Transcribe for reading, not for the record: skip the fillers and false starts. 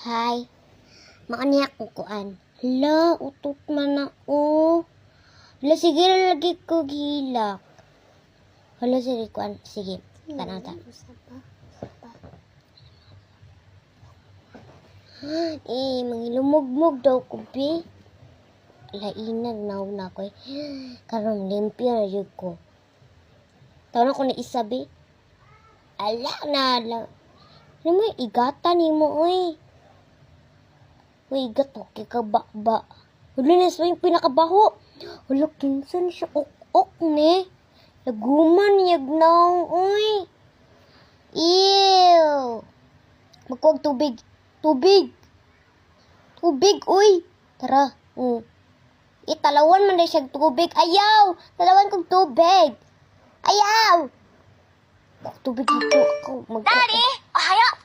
Hi. Maani ako kuan. Hala, utot man ako. Hala, sige lagi ko gilak. Hala, sige kuan. Sige, tanang ta. Mangilumog-mog daw ko, be. Lainan na ko eh. Karon limpyo na yun ko. Taon ako na isa, be. Ala na, ala. Ano mo, igata ni mo, oy. Uy, igat, okay ka ba? Wala na sa yung pinakabaho. Wala, kinsan siya ok ne. Laguman, yagnaw, uy. Ew. Magkuwag tubig. Tubig, uy. Tara. Italawan man na siya tubig. Ayaw. Talawan kong tubig. Ayaw. Tubig dito ako. Daddy, ohayo.